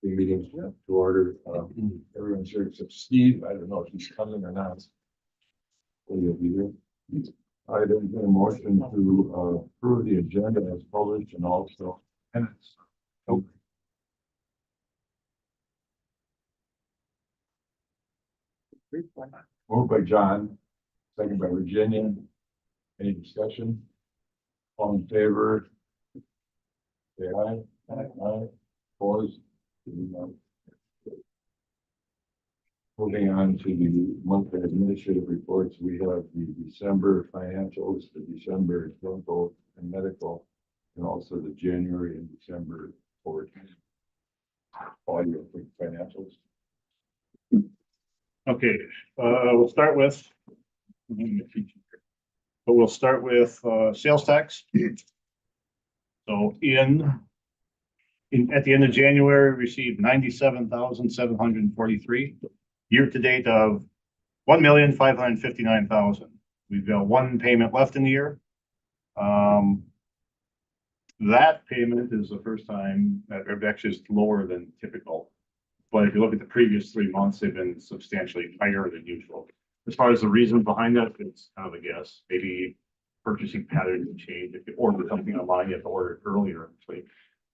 the meeting to order. Everyone's here except Steve. I don't know if he's coming or not. Will you be here? I don't get a motion to approve the agenda as published and also minutes. Nope. Moved by John, second by Virginia. Any discussion? All in favor? Say aye. Aye. Opposed? Moving on to the monthly administrative reports, we have the December financials, the December dental and medical, and also the January and December report. Audio financials. Okay, we'll start with, sales tax. So at the end of January, we received 97,743. Year to date of 1,559,000. We've got one payment left in the year. That payment is the first time that actually is lower than typical. But if you look at the previous 3 months, they've been substantially higher than usual. As far as the reason behind that, it's kind of a guess. Maybe purchasing patterns change. If you order something online, you have to order it earlier.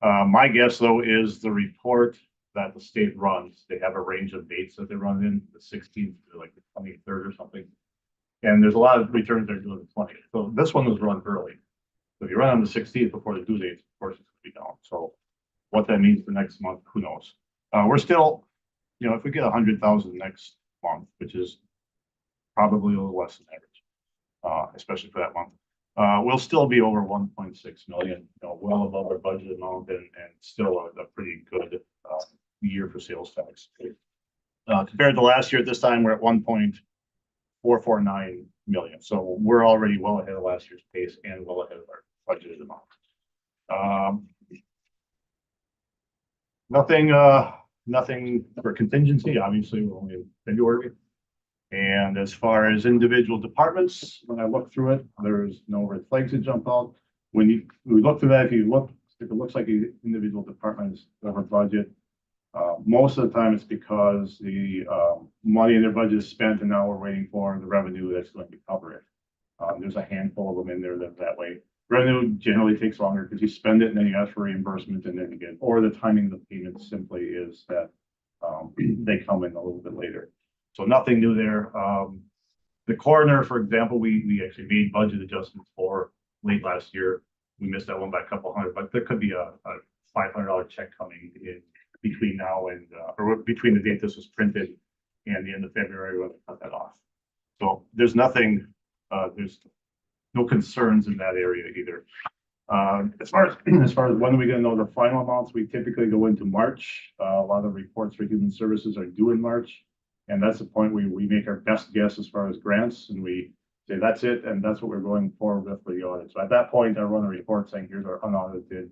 My guess, though, is the report that the state runs. They have a range of dates that they run in, the 16th to like the 23rd or something. And there's a lot of returns that are doing the 20th. So this one was run early. So if you run on the 16th before the due date, of course, it's going to be down. So what that means for next month, who knows? We're still, if we get 100,000 next month, which is probably a little less than average, especially for that month, we'll still be over 1.6 million, well above our budget amount, and still a pretty good year for sales tax. Compared to last year at this time, we're at 1.449 million. So we're already well ahead of last year's pace and well ahead of our budgeted amount. Nothing for contingency. Obviously, we're only in February. And as far as individual departments, when I look through it, there's no red flags that jump out. We look through that, if it looks like an individual department is over budget, most of the time it's because the money in their budget is spent, and now we're waiting for the revenue that's going to cover it. There's a handful of them in there that way. Revenue generally takes longer because you spend it and then you ask for reimbursement and then you get, or the timing of the payment simply is that they come in a little bit later. So nothing new there. The coroner, for example, we actually made budget adjustments for late last year. We missed that one by a couple hundred, but there could be a $500 check coming in between now and, or between the date this was printed and the end of February when we cut that off. So there's nothing, there's no concerns in that area either. As far as when are we going to know the final amounts, we typically go into March. A lot of reports for human services are due in March. And that's the point where we make our best guess as far as grants, and we say that's it, and that's what we're going forward with for the audit. So at that point, I run a report saying here's our unaudited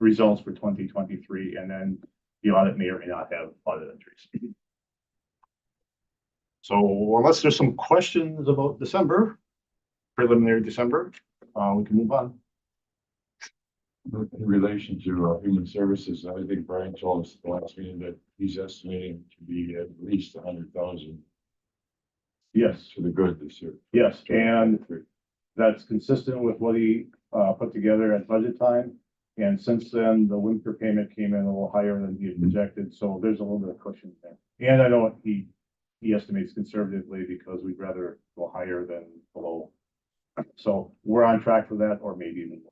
results for 2023, and then the audit may or may not have audit entries. So unless there's some questions about December, preliminary December, we can move on. In relation to human services, I think Brian told us at the last meeting that he's estimating to be at least 100,000. Yes, for the good this year. Yes, and that's consistent with what he put together at budget time. And since then, the winter payment came in a little higher than he had projected, so there's a little bit of cushion there. And I know he estimates conservatively because we'd rather go higher than below. So we're on track for that, or maybe even more.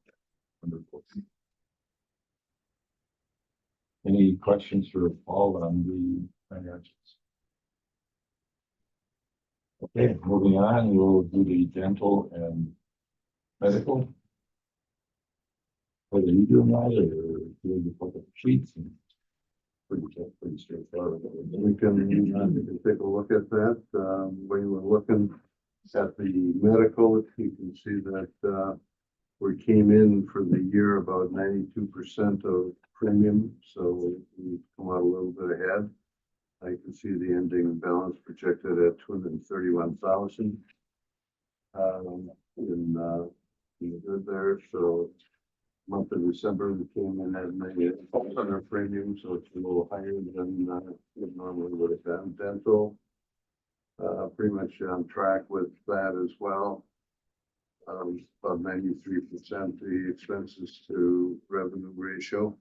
Any questions for Paul on the financials? Okay, moving on, we'll do the dental and medical. Whether you do that or do you put the sheets and pretty straightforward. We can take a look at that. When you were looking at the medical, you can see that we came in for the year about 92% of premium, so we've come out a little bit ahead. I can see the ending balance projected at 231,000 in good there. So month of December, we came in at negative under premium, so it's a little higher than it normally would have been. Dental, pretty much on track with that as well. About 93% the expenses to revenue ratio.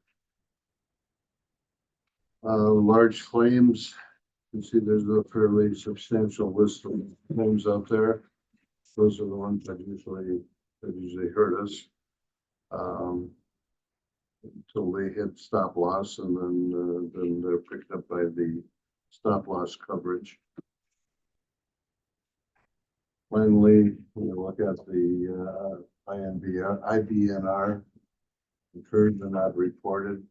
Large claims, you can see there's a fairly substantial list of claims out there. Those are the ones that usually hurt us. Until they hit stop loss, and then they're picked up by the stop loss coverage. Finally, we look at the IBNR, incurred but not reported.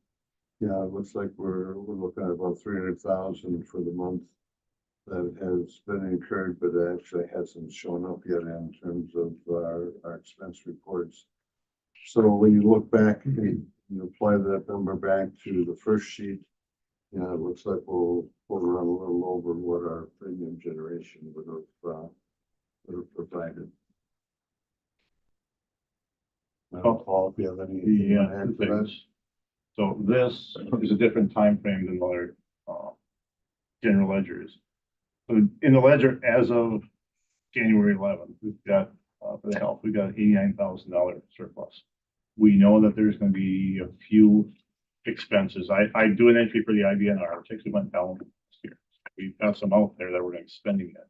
Yeah, it looks like we're looking at about 300,000 for the month that has been incurred, but it actually hasn't shown up yet in terms of our expense reports. So when you look back, you apply that number back to the first sheet, you know, it looks like we'll run a little over what our premium generation would have provided. Paul, if you have any. Yeah, two things. So this is a different time frame than the other general ledgers. So in the ledger as of January 11th, we've got for the health, we've got $89,000 surplus. We know that there's going to be a few expenses. I do an entry for the IBNR, which actually went down this year. We've got some out there that we're going to be spending it.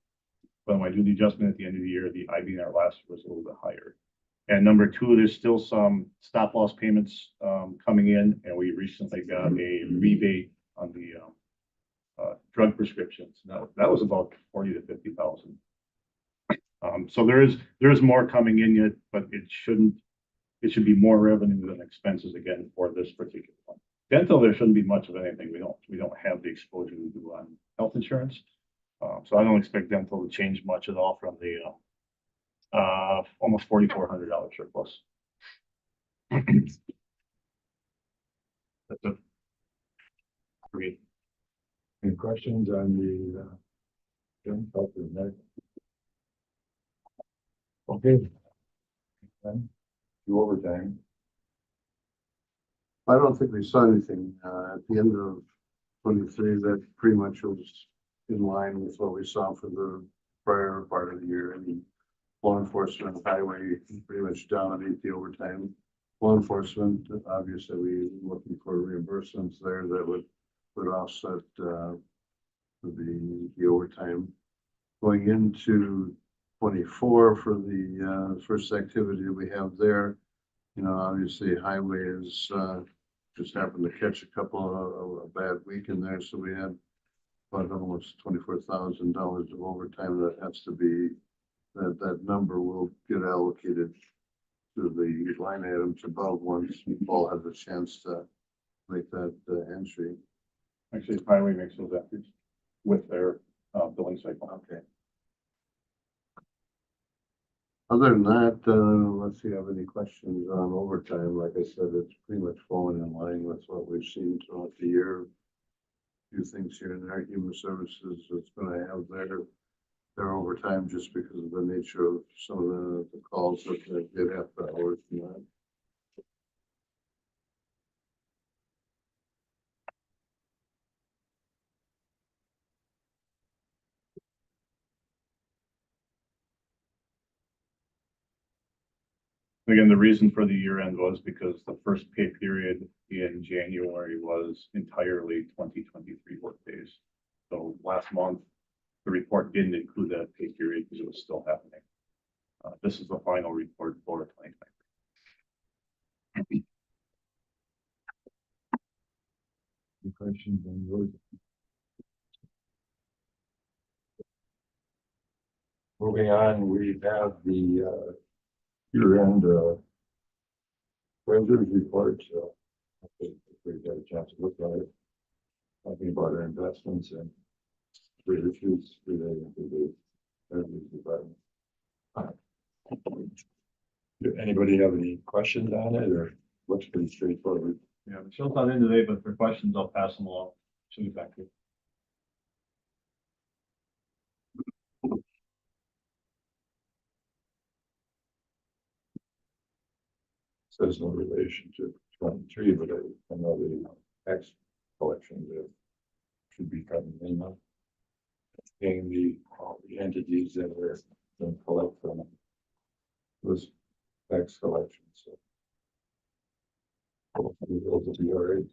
But when I do the adjustment at the end of the year, the IBNR last year was a little bit higher. And number two, there's still some stop loss payments coming in, and we recently got a rebate on the drug prescriptions. Now that was about 40 to 50,000. So there is more coming in yet, but it should be more revenue than expenses again for this particular one. Dental, there shouldn't be much of anything. We don't have the exposure we do on health insurance. So I don't expect dental to change much at all from the almost $4,400 surplus. That's it. Great. Any questions on the general health and medical? Okay. Then, do overtime. I don't think we saw anything at the end of 23 that pretty much was in line with what we saw for the prior part of the year. I mean, law enforcement, highway, pretty much dominate the overtime. Law enforcement, obviously, we were looking for reimbursements there that would offset the overtime. Going into 24 for the first activity we have there, you know, obviously highway is just happened to catch a couple of a bad week in there, so we had about almost $24,000 of overtime that has to be. That number will get allocated to the line items above once Paul has a chance to make that entry. Actually, highway makes those entries with their billing cycle. Okay. Other than that, let's see if you have any questions on overtime. Like I said, it's pretty much falling in line with what we've seen throughout the year. A few things here and there, human services, it's going to have their overtime just because of the nature of some of the calls that they did have to hours from that. Again, the reason for the year end was because the first pay period in January was entirely 2023 workdays. So last month, the report didn't include that pay period because it was still happening. This is the final report for 2023. Any questions on yours? Moving on, we have the year-end treasurer's report. So I think we've got a chance to look at it. Talking about our investments and the issues related to the treasurer's department. Do anybody have any questions on it, or looks pretty straightforward? Yeah, Michelle's not in today, but for questions, I'll pass them along. She'll be back to you. There's no relation to 23, but I know the tax collection that should be coming in. Paying all the entities that are going to collect from this tax collection, so. Hopefully those will be all right.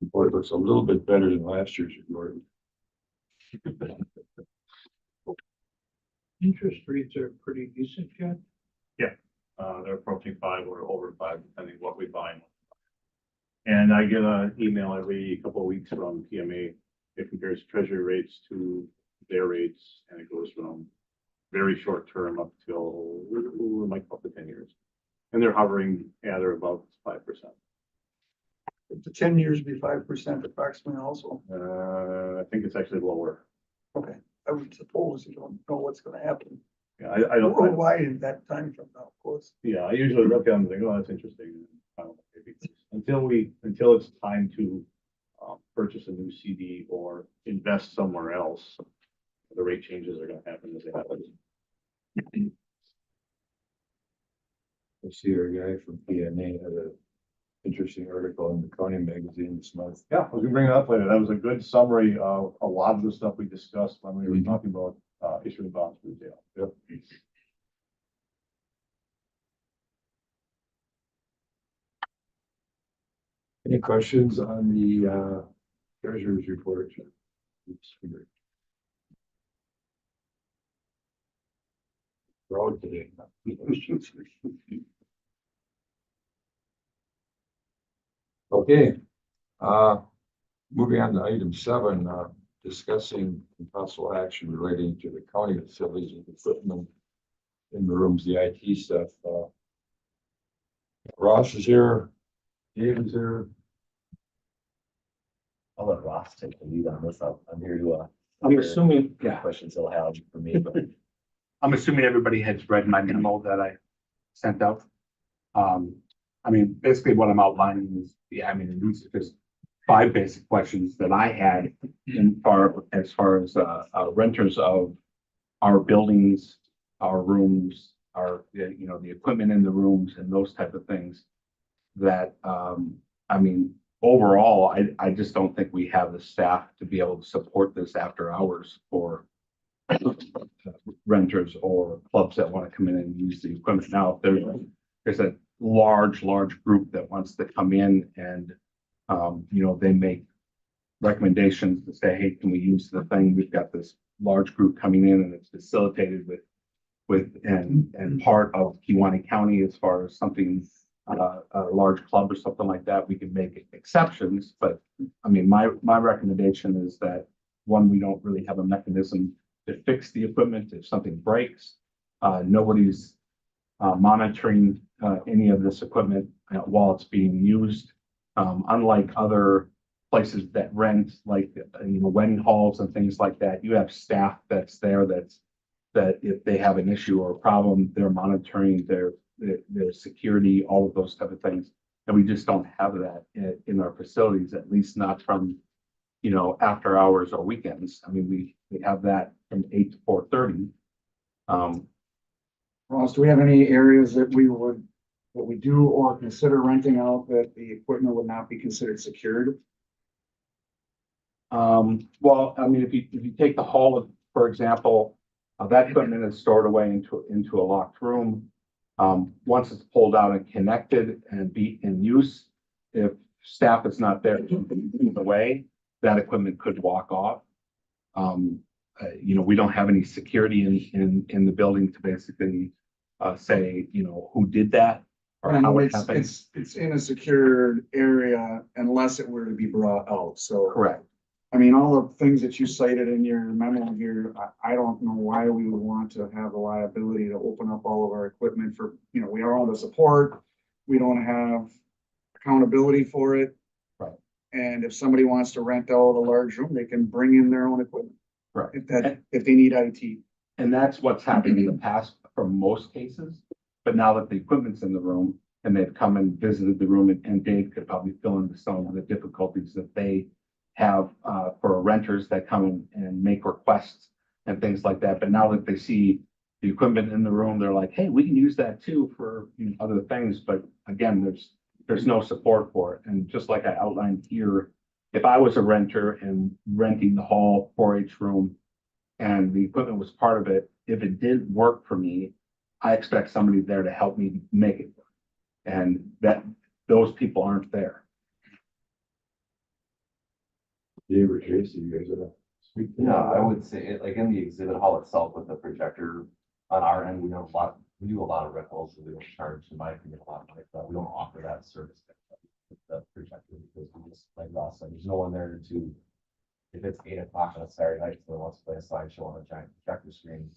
Boy, it looks a little bit better than last year's report. Interest rates are pretty decent yet. They're approaching 5 or over 5, depending what we buy. And I get an email every couple of weeks from PMA. It compares treasury rates to their rates, and it goes from very short term up till like up to 10 years. And they're hovering at or above 5%. The 10 years be 5% approximately also. I think it's actually lower. Okay, I would suppose you don't know what's gonna happen Yeah, I don't. worldwide in that time from now, of course. Yeah, I usually look at them and think, oh, that's interesting. I don't know, maybe until it's time to purchase a new CD or invest somewhere else, the rate changes are going to happen as they happen. I see our guy from PNA had an interesting article in the County magazine this month. Yeah, I was gonna bring it up later. That was a good summary of a lot of the stuff we discussed when we were talking about issuing bonds for retail. Yep. Any questions on the treasurer's report? Road today. Okay, moving on to item 7, discussing possible action relating to the county facilities and equipment in the rooms, the IT stuff. Ross is here, Dave is here. I'll let Ross take the lead on this. I'm here to, I'm assuming, questions he'll have for me, but I'm assuming everybody has read my memo that I sent out. Basically what I'm outlining is, these are just 5 basic questions that I had as far as renters of our buildings, our rooms, the equipment in the rooms and those type of things. That, overall, I just don't think we have the staff to be able to support this after hours for renters or clubs that want to come in and use the equipment. Now, if there's a large group that wants to come in and, they make recommendations to say, hey, can we use the thing? We've got this large group coming in and it's facilitated and part of Kewaunee County as far as something, a large club or something like that, we can make exceptions. But my recommendation is that, one, we don't really have a mechanism to fix the equipment if something breaks. Nobody's monitoring any of this equipment while it's being used. Unlike other places that rent, like wedding halls and things like that, you have staff that's there that if they have an issue or a problem, they're monitoring their security, all of those type of things. And we just don't have that in our facilities, at least not from after hours or weekends. We have that from 8 to 4:30. Ross, do we have any areas that we do or consider renting out that the equipment would not be considered secured? Well, if you take the hall, for example, that equipment is stored away into a locked room. Once it's pulled out and connected and be in use, if staff is not there to move away, that equipment could walk off. We don't have any security in the building to basically say, who did that or how it happened. It's in a secured area unless it were to be brought out, so. Correct. All the things that you cited in your memo here, I don't know why we would want to have the liability to open up all of our equipment for, we are on the support. We don't have accountability for it. Right. And if somebody wants to rent out a large room, they can bring in their own equipment. Right. If they need IT. And that's what's happened in the past for most cases. But now that the equipment's in the room and they've come and visited the room, and Dave could probably fill in some of the difficulties that they have for renters that come and make requests and things like that. But now that they see the equipment in the room, they're like, hey, we can use that too for other things, but again, there's no support for it. And just like I outlined here, if I was a renter and renting the hall 4-H room and the equipment was part of it, if it did work for me, I expect somebody there to help me make it work. And those people aren't there. Dave or Tracy, you guys are. Speak to Yeah, that. I would say, like in the exhibit hall itself with the projector, on our end, we do a lot of rentals, and we don't charge, in my opinion, a lot of money, but we don't offer that service. With the projector, because we just, like Ross said, there's no one there to, if it's 8 o'clock on a Saturday night, someone wants to play a slideshow on a giant projector screen,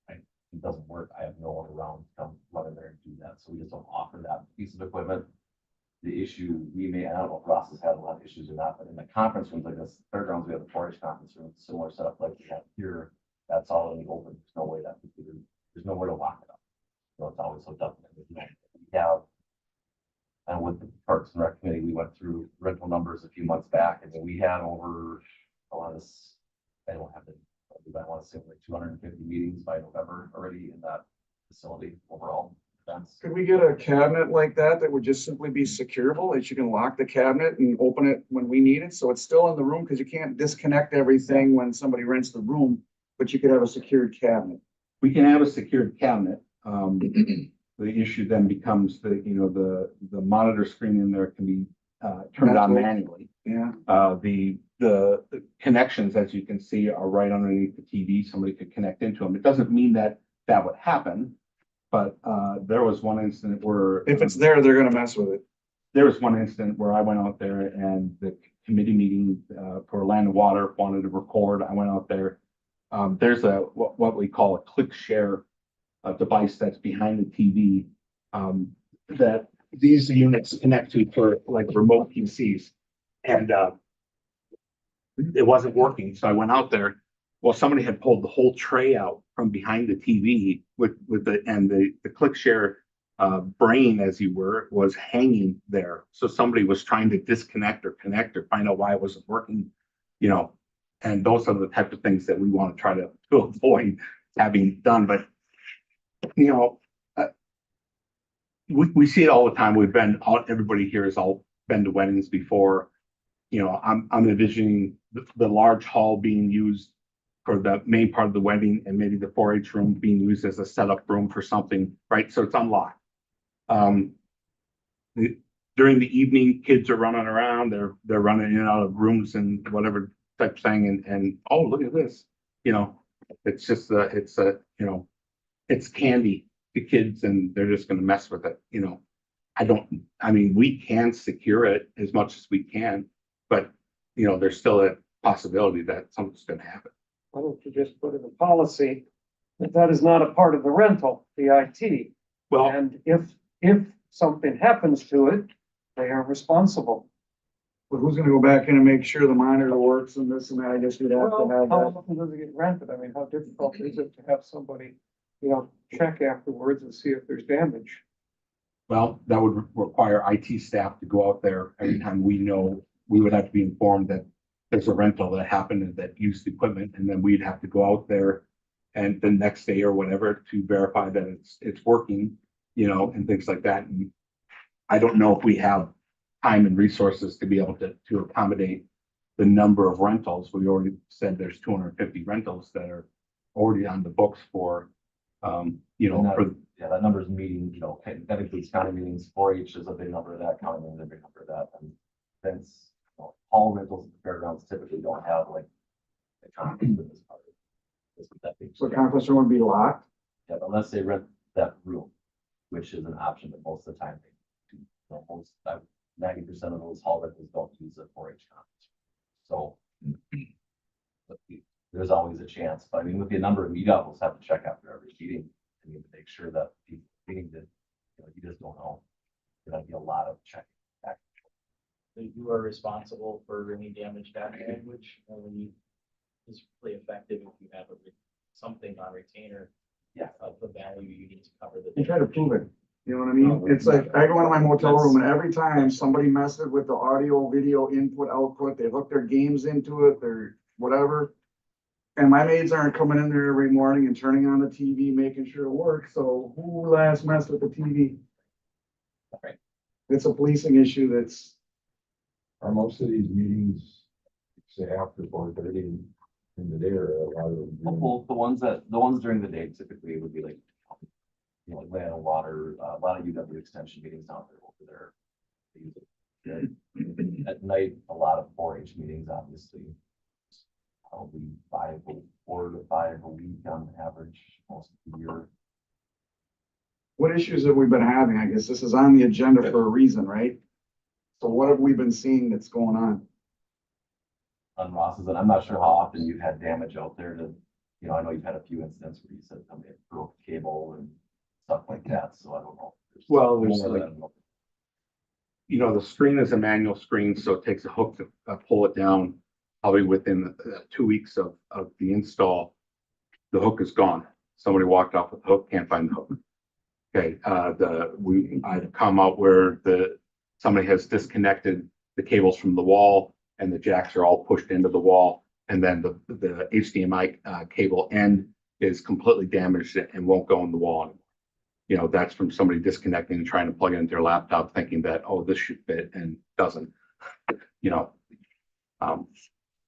it doesn't work, I have no one around to come run in there and do that, so we just don't offer that piece of equipment. The issue we may, I don't know if Ross has had a lot of issues or not, but in the conference rooms like this, fairgrounds, we have the 4-H conference room, similar setup like we have here. That's all in the open. There's no way that there's nowhere to lock it up. So it's always hooked up. We have, and with the Parks and Rec Committee, we went through rental numbers a few months back, and we had over, I don't have the, I want to say like 250 meetings by November already in that facility overall. Could we get a cabinet like that would just simply be securable, that you can lock the cabinet and open it when we need it? So it's still in the room, because you can't disconnect everything when somebody rents the room, but you could have a secured cabinet. We can have a secured cabinet. The issue then becomes the monitor screen in there can be turned on manually. Yeah. The connections, as you can see, are right underneath the TV. Somebody could connect into them. It doesn't mean that would happen, but there was one incident where If it's there, they're gonna mess with it. there was one incident where I went out there and the committee meeting for Land and Water wanted to record. I went out there. There's what we call a click share device that's behind the TV that these units connect to for like remote PCs. And it wasn't working. So I went out there. Well, somebody had pulled the whole tray out from behind the TV with the click share brain, as you were, was hanging there. So somebody was trying to disconnect or connect or find out why it wasn't working, and those are the type of things that we want to try to avoid having done. But, we see it all the time. We've been out, everybody here has all been to weddings before. I'm envisioning the large hall being used for the main part of the wedding and maybe the 4-H room being used as a setup room for something, right? So it's unlocked. During the evening, kids are running around, they're running in and out of rooms and whatever type thing. And oh, look at this, it's just, it's candy to kids and they're just going to mess with it. We can secure it as much as we can, but there's still a possibility that something's going to happen. Why don't you just put in the policy that is not a part of the rental, the IT? Well, And if something happens to it, they are responsible. But who's gonna go back in and make sure the monitor works and this and that? I guess we'd have to Well, have how that. often does it get rented? I mean, how difficult is it to have somebody, check afterwards and see if there's damage? well, that would require IT staff to go out there every time we would have to be informed that there's a rental that happened and that used equipment, and then we'd have to go out there and the next day or whatever to verify that it's working, and things like that. And I don't know if we have time and resources to be able to accommodate the number of rentals. We already said there's 250 rentals that are already on the books for, That number's meeting, that includes county meetings, 4-H is a big number of that, county meetings are a big number of that, and events, all rentals at the fairgrounds typically don't have like the conference room as part of it. It's that big. So conference room would be locked. Yeah, unless they rent that room, which is an option, but most of the time they do. Most 90% of those hall rentals don't use a 4-H conference. So but there's always a chance, but with the number of meetups, we'll have to check after every meeting and make sure that people meeting that, you just don't know. There's gonna be a lot of checking back. You are responsible for any damage data language, and is really effective if you have something on retainer. Yeah. Of the value you need to cover the. You try to prove it. You know what I mean? It's like, I go into my motel room and every time somebody messes with the audio, video input, output, they hook their games into it, their whatever. And my maids aren't coming in there every morning and turning on the TV, making sure it works, so who last messed with the TV? Right. It's a policing issue that's, Are most of these meetings, say after 4:30 in the day, or a lot of them? Well, the ones during the day typically would be like, you know, like land and water, a lot of UW extension meetings down there over there. They use it. Yeah. At night, a lot of 4-H meetings, obviously. Probably 4 to 5 a week on average, most of the year. what issues have we been having? I guess this is on the agenda for a reason, right? So what have we been seeing that's going on? On Ross's, and I'm not sure how often you've had damage out there to, you know, I know you've had a few incidents where you said somebody broke cable and stuff like that, so I don't know. Well, there's more like- than- You know, the screen is a manual screen, so it takes a hook to pull it down. Probably within 2 weeks of the install, the hook is gone. Somebody walked off with the hook, can't find the hook. Okay, I've come out where somebody has disconnected the cables from the wall and the jacks are all pushed into the wall. And then the HDMI cable end is completely damaged and won't go in the wall anymore. You know, that's from somebody disconnecting and trying to plug it into their laptop thinking that, oh, this should fit and doesn't, you know.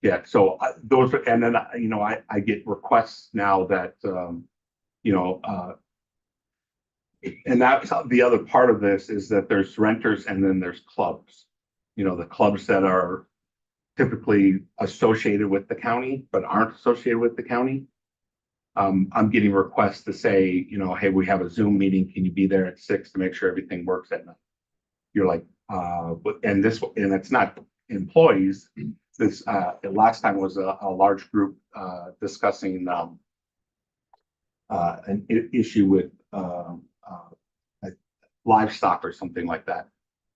Yeah, so those, and then, you know, I get requests now that, you know, and that's the other part of this is that there's renters and then there's clubs. You know, the clubs that are typically associated with the county, but aren't associated with the county. I'm getting requests to say, you know, hey, we have a Zoom meeting. Can you be there at 6 to make sure everything works at night? You're like, and it's not employees. This, the last time was a large group, discussing, an issue with, livestock or something like that.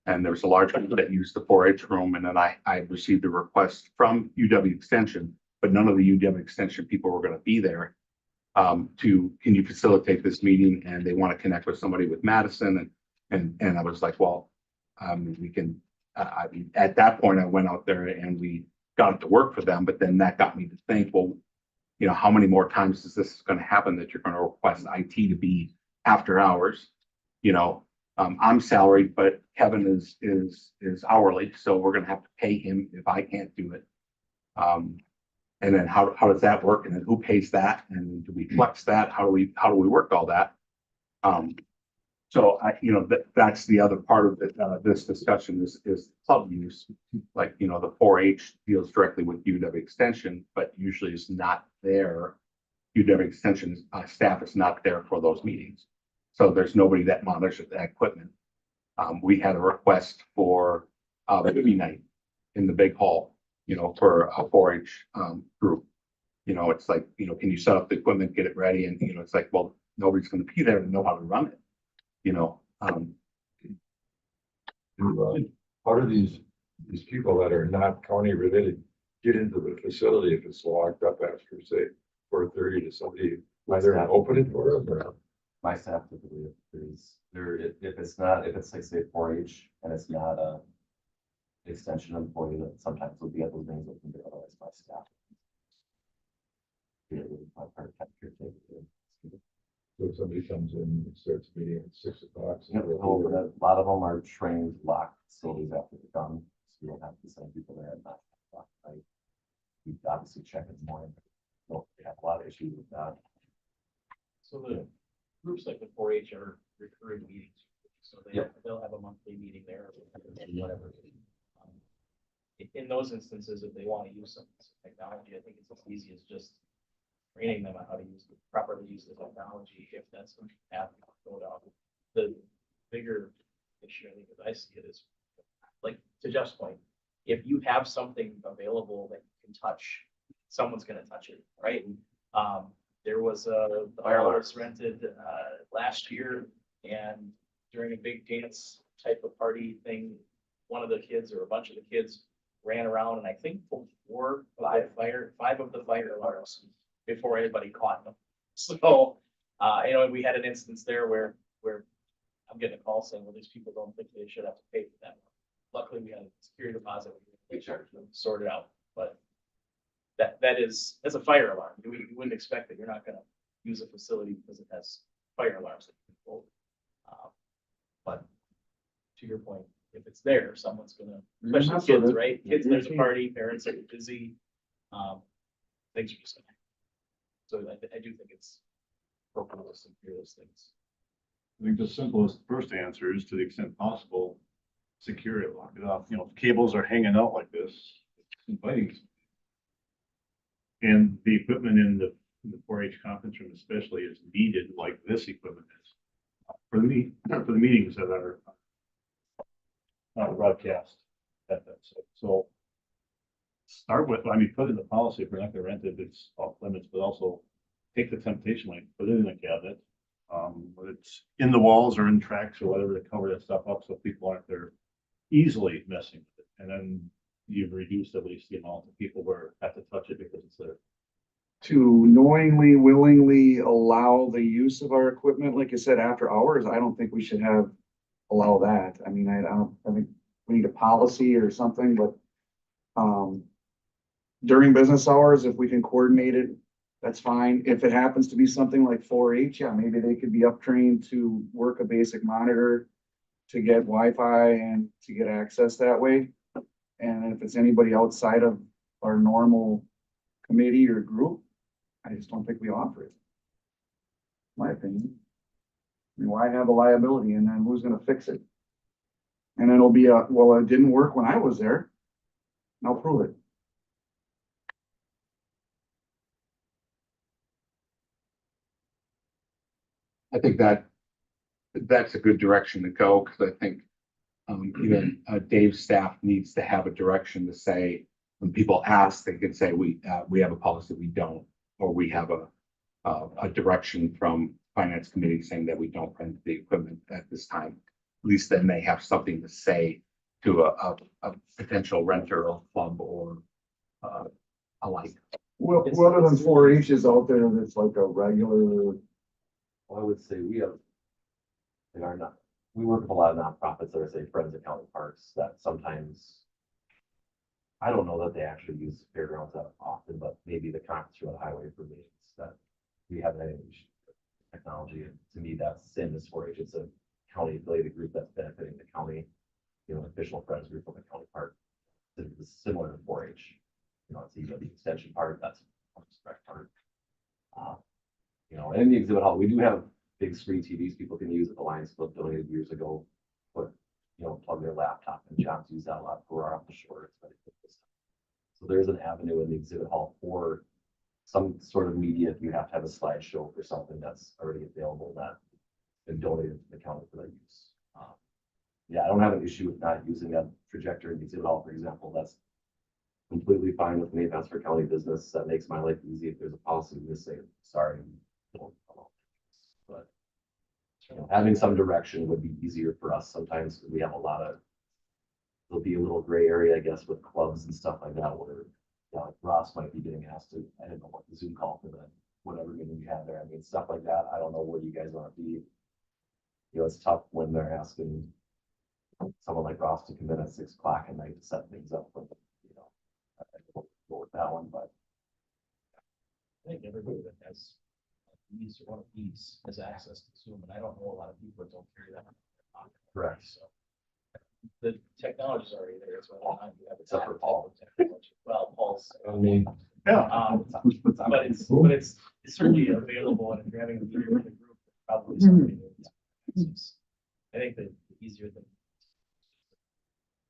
And there was a large group that used the 4-H room, and then I received a request from UW Extension, but none of the UW Extension people were gonna be there. Can you facilitate this meeting? And they want to connect with somebody with Madison, and I was like, well, we can, at that point, I went out there and we got it to work for them, but then that got me to think, well, you know, how many more times is this gonna happen that you're gonna request IT to be after hours? You know, I'm salaried, but Kevin is hourly, so we're gonna have to pay him if I can't do it. And then how does that work? And then who pays that? And do we flex that? How do we work all that? So you know, that's the other part of this discussion is club use. Like, you know, the 4-H deals directly with UW Extension, but usually is not there. UW Extension staff is not there for those meetings. So there's nobody that monitors that equipment. We had a request for movie night in the big hall, you know, for a 4-H group. You know, it's like, you know, can you set up the equipment, get it ready? And, you know, it's like, well, nobody's going to be there to know how to run it, you know. How do these people that are not county related get into the facility if it's locked up after, say, 4:30 to somebody, either open it for them or? My staff typically is there, if it's like say 4-H and it's not a extension employee, that sometimes will be at those things that can be otherwise my staff. Yeah, my part-time caretaker. So if somebody comes in and starts meeting at 6 o'clock. Yep, a lot of them are trained locked facilities after they're done, so we don't have to send people there at 9 o'clock at night. We obviously check in the morning, but we have a lot of issues with that. So the groups like the 4-H are recurring meetings, so Yep. they'll have a monthly meeting there, or whatever. In those instances, if they want to use some technology, I think it's as easy as just training them on how to properly use the technology, if that's something that go down. The bigger issue, I think, as I see it, is like to Jeff's point, if you have something available that you can touch, someone's gonna touch it, right? There was the fire was rented last year, and during a big dance type of party thing, one of the kids or a bunch of the kids ran around, and I think five of the fire alarms before anybody caught them. So, you know, we had an instance there where I'm getting a call saying, well, these people don't think they should have to pay for that. Luckily, we had a security deposit. We charged them, sorted out, but that's a fire alarm. You wouldn't expect that. You're not gonna use a facility because it has fire alarms that you can pull. But to your point, if it's there, someone's gonna, especially mess with kids, it. right? Kids, there's a party, parents are busy. Things are just gonna happen. So I do think it's appropriate to secure those things. I think the simplest first answer is to the extent possible, secure it, lock it up. You know, if cables are hanging out like this, it's inviting. And the equipment in the 4-H conference room especially is needed like this equipment is. For the meetings that are broadcast. So start with, I mean, put in the policy, if we're not gonna rent it, it's off limits, but also take the temptation lane, put it in a cabinet. Whether it's in the walls or in tracks or whatever to cover that stuff up so people aren't there easily messing with it. And then you've reduced at least the amount of people who have to touch it because it's there. To knowingly, willingly allow the use of our equipment, like you said, after hours, I don't think we should allow that. I mean, I think we need a policy or something, but during business hours, if we can coordinate it, that's fine. If it happens to be something like 4-H, yeah, maybe they could be up-trained to work a basic monitor to get Wi-Fi and to get access that way. And if it's anybody outside of our normal committee or group, I just don't think we offer it. My opinion. I mean, why have a liability and then who's gonna fix it? And then it'll be well, it didn't work when I was there. And I'll prove it. I think that's a good direction to go, because I think even Dave's staff needs to have a direction to say, when people ask, they can say, we have a policy, we don't, or we have a direction from finance committee saying that we don't rent the equipment at this time. At least then they have something to say to a potential renter or club or alike. Well, other than 4-H is out there that's like a regular, Well, I would say we have, we work with a lot of nonprofits that are, say, Friends of County Parks, that sometimes, I don't know that they actually use fairgrounds that often, but maybe the conference room on highway for meetings, that we have any technology. And to me, that's same as 4-H. It's a county affiliated group that's benefiting the county, you know, official friends group of the county park. It's similar to 4-H. You know, it's either the extension part, that's the direct part. You know, and in the exhibit hall, we do have big screen TVs people can use at the Lions Club donated years ago. But, you know, plug their laptop, and John's used that a lot for our off the shore. So there's an avenue in the exhibit hall for some sort of media. If you have to have a slideshow for something that's already available, that's been donated to the county for that use. Yeah, I don't have an issue with not using that projector in the exhibit hall, for example. That's completely fine with me. That's for county business. That makes my life easy. If there's a policy, we just say, sorry. But you know, having some direction would be easier for us sometimes, because we have a lot of, there'll be a little gray area, I guess, with clubs and stuff like that, where, you know, like Ross might be getting asked to, I don't know what the Zoom call for the, whatever meeting you have there. I mean, stuff like that. I don't know where you guys want to be. You know, it's tough when they're asking someone like Ross to come in at 6 o'clock at night to set things up, but, you know, I won't go with that one, but. I think everybody that has these or one of these has access to Zoom, and I don't know a lot of people that don't carry that. Correct. So the technology's already there, it's whether or not you have a Except for Paul. technology. Well, Paul's, I mean, Yeah. but it's certainly available, and if you're having a meeting with a group, probably somebody needs access. I think that the easier than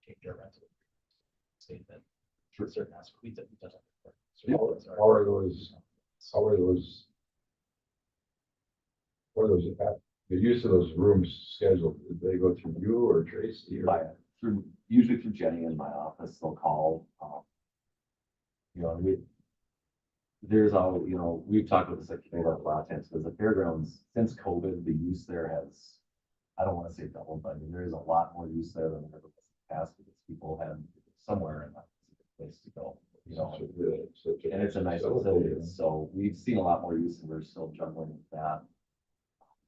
change our rental statement for certain aspects. We did. how are those, the use of those rooms scheduled? Did they go through you or Tracy? Or? Usually through Jenny in my office, they'll call. You know, there's all, you know, we've talked about this like a lot of times, because the fairgrounds, since COVID, the use there has, I don't want to say doubled, but I mean, there is a lot more use there than there was in the past, because people had somewhere in that place to go, you know. And it's a nice facility, so we've seen a lot more use, and we're still juggling with that.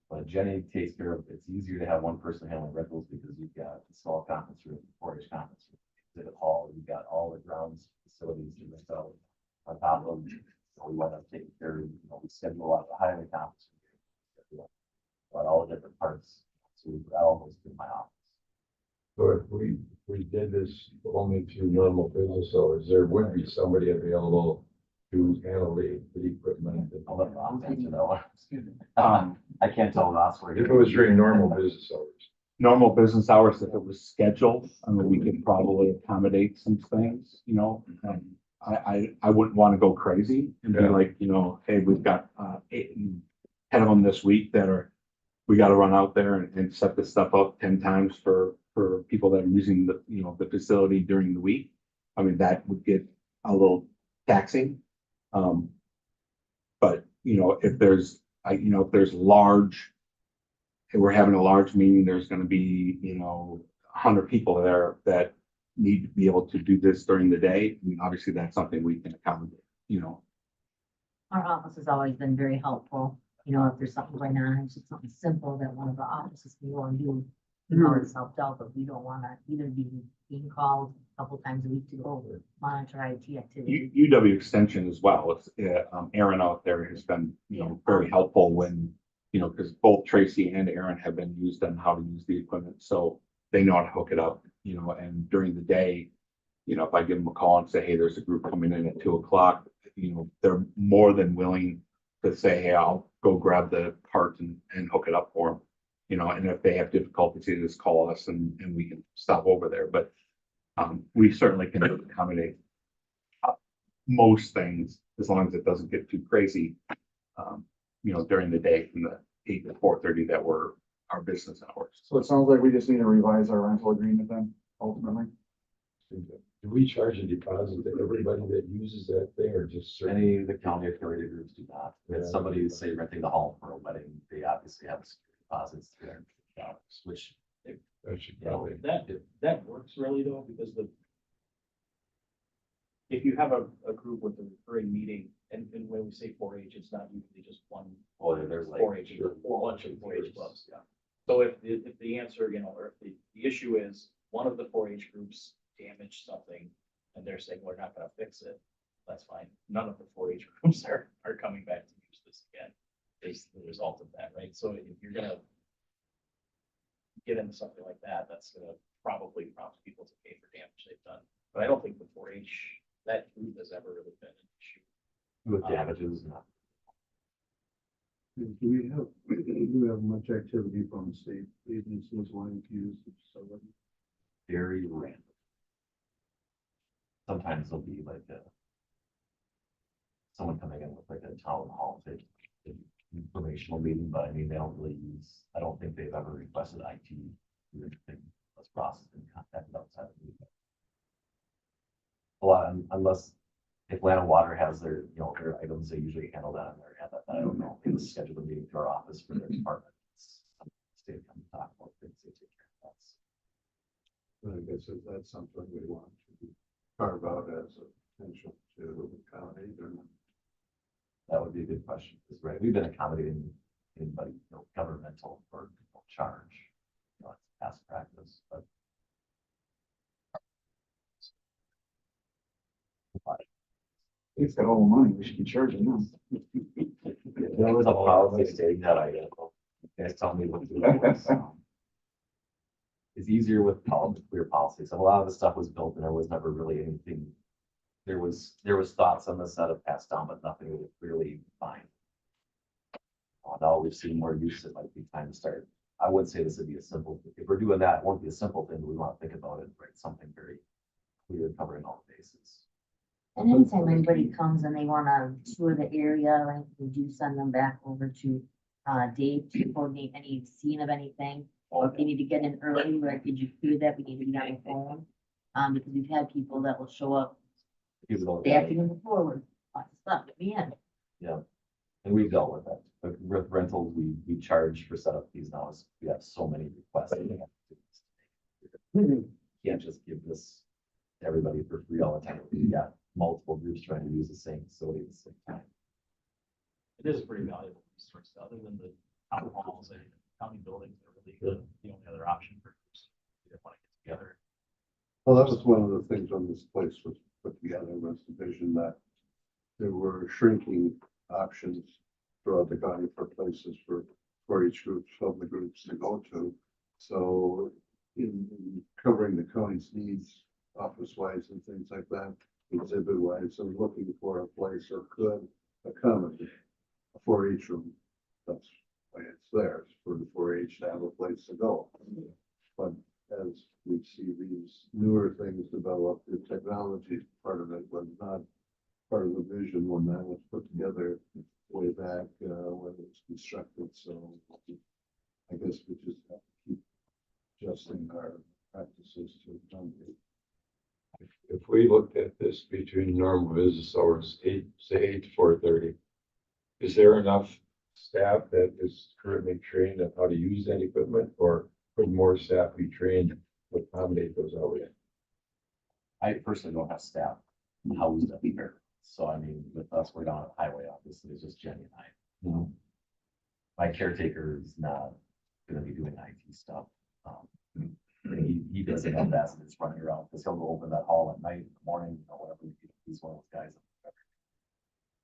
But Jenny takes care of, it's easier to have one person handling rentals, because you've got a small conference room, 4-H conference room, exhibit hall, you've got all the grounds facilities to rent out on top top of, we want to take care of, we schedule a lot of the highway conference. About all the different parts, so we put all those in my office. So if we did this only through normal business hours, there would be somebody available to handle the equipment. I'll let Ross answer that one. I can't tell Ross where. If it was during normal business hours. Normal business hours, if it was scheduled, I mean, we could probably accommodate some things, you know. I wouldn't want to go crazy and be Yeah. like, you know, hey, we've got 10 of them this week that are, we got to run out there and set this stuff up 10 times for people that are using the, you know, the facility during the week. I mean, that would get a little taxing. But, you know, if there's, if there's large, if we're having a large meeting, there's going to be, 100 people there that need to be able to do this during the day. I mean, obviously that's something we can accommodate, you know. Our office has always been very helpful, you know, if there's something going on, it's just something simple that one of the offices can go and do. You know, it's helped out, but we don't wanna either be being called a couple times a week to go monitor IT activity. UW Extension as well. It's, Aaron out there has been, very helpful when, because both Tracy and Aaron have been used on how to use the equipment. So they know how to hook it up, and during the day, if I give them a call and say, hey, there's a group coming in at 2 o'clock, they're more than willing to say, hey, I'll go grab the parts and hook it up for them. And if they have difficulties, they just call us and we can stop over there. But we certainly can accommodate most things as long as it doesn't get too crazy, during the day from the 8 to 4:30 that were our business hours. So it sounds like we just need to revise our rental agreement then, ultimately. Do we charge a deposit to everybody that uses that thing or just certain? Any of the county affiliated groups do not. If somebody say renting the hall for a wedding, they obviously have deposits through their accounts, which That should you know, probably. That works really though, because if you have a group with a recurring meeting, and when we say 4-H, it's not usually just one well, there's like 4-H, it's a whole bunch of 4-H clubs, yeah. So if the answer, or if the issue is one of the 4-H groups damaged something and they're saying we're not gonna fix it, that's fine. None of the 4-H groups are coming back to use this again. Is the result of that, right? So if you're gonna get into something like that, that's gonna probably prompt people to pay for damage they've done. But I don't think the 4-H, that group has ever really been an issue. with damages. Do we have much activity from state agencies wanting to use the facility? Very random. Sometimes there'll be like someone coming in with like a town hall type informational meeting, but I mean, they don't really use, I don't think they've ever requested IT. Let's process and contact outside of the. A lot, unless if Land and Water has their, their items, they usually handle that on their end. I don't know. They just schedule a meeting to our office for their department. State come talk about things they take care of. I guess if that's something we want to carve out as a potential to accommodate or not. That would be a good question. Because right, we've been accommodating anybody, governmental for charge. It's past practice, but. It's got all the money, we should be charging them. There was a policy stating that I, you guys tell me what to do. It's easier with clear policy. So a lot of the stuff was built and there was never really anything. There was thoughts on this that have passed down, but nothing was clearly defined. Now we've seen more use. It might be time to start. I would say this would be a simple, if we're doing that, it won't be a simple thing. We want to think about it, right? Something very clear, covering all the bases. And anytime anybody comes and they wanna tour the area, like, we do send them back over to Dave to coordinate any scene of anything. Or if they need to get in early, like, did you clear that, we need to be on the phone. Because we've had people that will show up the afternoon before with lots of stuff at the end. Yeah, and we've dealt with that. But with rentals, we charge for setup fees now. As we have so many requests. You can't just give this to everybody for free all the time. We got multiple groups trying to use the same facility at the same time. It is a pretty valuable resource, other than the town halls and county buildings are really good. The only other option for groups that want to get together. Well, that was one of the things when this place was put together, was the vision that there were shrinking options throughout the county for places for each group, public groups to go to. So in covering the county's needs, office-wise and things like that, exhibit-wise, I'm looking for a place that could accommodate a 4-H room. That's why it's there, it's for the 4-H to have a place to go. But as we see these newer things develop, the technology part of it was not part of the vision when that was put together way back when it was constructed. So I guess we just have to keep adjusting our practices to accommodate. If we looked at this between normal business hours, 8 to 4:30, is there enough staff that is currently trained on how to use that equipment, or could more staff be trained to accommodate those hours? I personally don't have staff housed up here. So I mean, with us, we're down at highway, obviously, it's just Jenny and I. My caretaker is not gonna be doing IT stuff. He does it best, and it's running around, because he'll go open that hall at night, in the morning, whatever, he's one of those guys.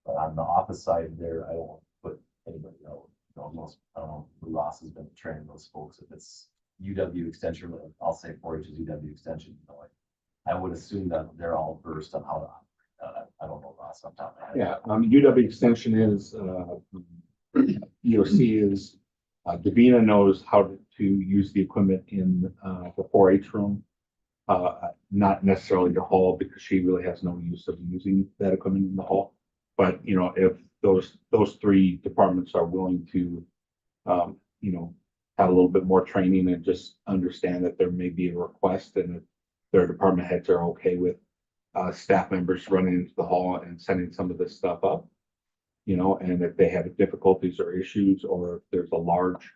But on the office side there, I don't want to put anybody out, most, I don't know, Ross has been training those folks, if it's UW extension, I'll say 4-H is UW extension, like, I would assume that they're all versed on how to operate. I don't know Ross on top of my head. Yeah, UW extension is, EOC is, Davina knows how to use the equipment in, the 4-H room. Not necessarily the hall, because she really has no use of using that equipment in the hall. But, if those 3 departments are willing to, have a little bit more training and just understand that there may be a request, and if their department heads are okay with staff members running into the hall and sending some of this stuff up, and if they have difficulties or issues, or if there's a large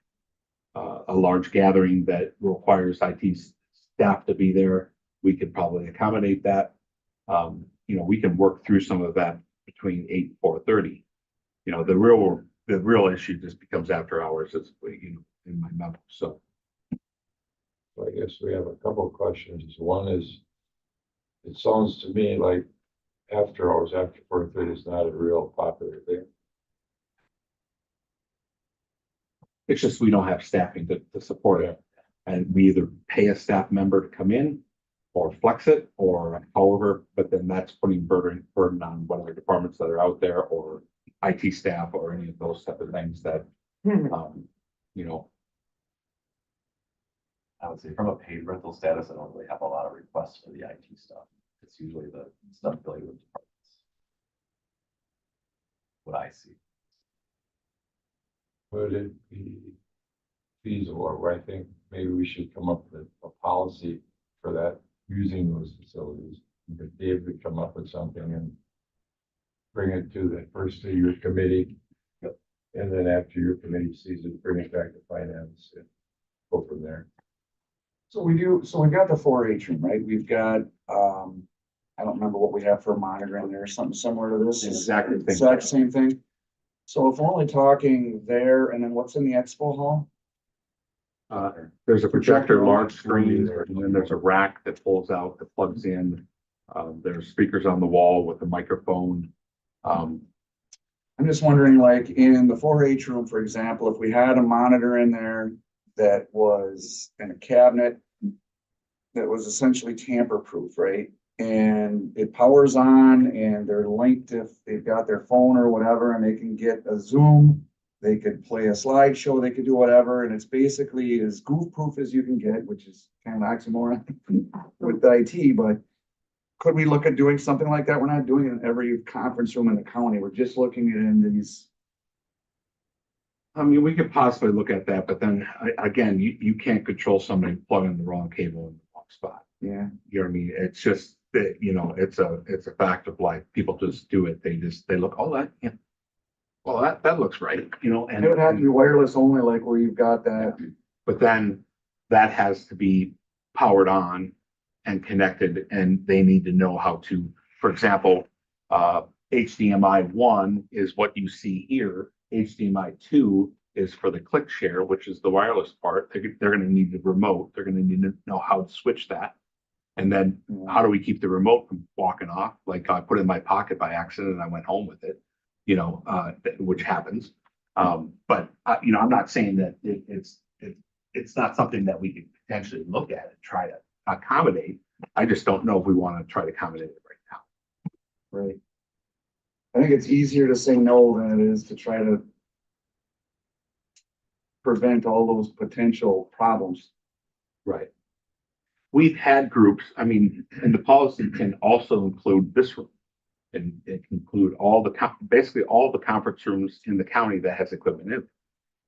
gathering that requires IT staff to be there, we could probably accommodate that. We can work through some of that between 8 and 4:30. The real issue just becomes after hours, as in my memo. So I guess we have a couple of questions. One is, it sounds to me like after hours, after 4:30 is not a real popular thing. it's just we don't have staffing to support it. And we either pay a staff member to come in or flex it or however, but then that's putting burden on whatever departments that are out there or IT staff or any of those type of things that, you know, I would say from a paid rental status, I don't really have a lot of requests for the IT stuff. It's usually the stuff affiliated with departments. What I see. Would it be feasible, or I think maybe we should come up with a policy for that, using those facilities. If Dave could come up with something and bring it to the first of your committee. Yep. And then after your committee sees it, bring it back to finance and go from there. So we got the 4-H room, right? We've got, I don't remember what we have for monitoring there, something similar to this. Exactly. Exact same thing. So if we're only talking there, and then what's in the expo hall? There's a projector, large screen, and then there's a rack that pulls out, that plugs in. There's speakers on the wall with a microphone. I'm just wondering, like in the 4-H room, for example, if we had a monitor in there that was in a cabinet that was essentially tamper-proof, right? And it powers on and they're linked if they've got their phone or whatever, and they can get a Zoom, they could play a slideshow, they could do whatever, and it's basically as goof-proof as you can get, which is kind of oxymoron with IT, but could we look at doing something like that? We're not doing it in every conference room in the county. We're just looking at it in these. I mean, we could possibly look at that, but then again, you can't control somebody plugging the wrong cable in the wrong spot. Yeah. You know what I mean? It's just that, it's a fact of life. People just do it. They look, oh, that, yeah. Well, that looks right, and It would have to be wireless only, like where you've got that. but then that has to be powered on and connected, and they need to know how to, for example, HDMI 1 is what you see here. HDMI 2 is for the click share, which is the wireless part. They're going to need the remote. They're going to need to know how to switch that. And then how do we keep the remote from walking off? Like I put it in my pocket by accident and I went home with it, which happens. But I'm not saying that it's not something that we could potentially look at and try to accommodate. I just don't know if we want to try to accommodate it right now. Right. I think it's easier to say no than it is to try to prevent all those potential problems. Right. We've had groups, I mean, and the policy can also include this room. And it can include basically all the conference rooms in the county that has equipment in it.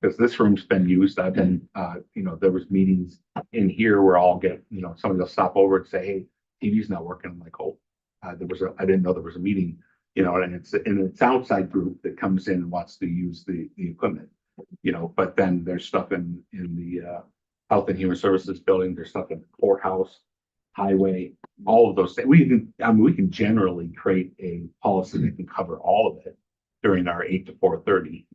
Because this room's been used, I've been, there was meetings in here where I'll get, somebody will stop over and say, hey, TV's not working. I'm like, oh, I didn't know there was a meeting, and it's outside group that comes in and wants to use the equipment, but then there's stuff in the Health and Human Services building, there's stuff in the courthouse, highway, all of those things. We can generally create a policy that can cover all of it during our 8 to 4:30,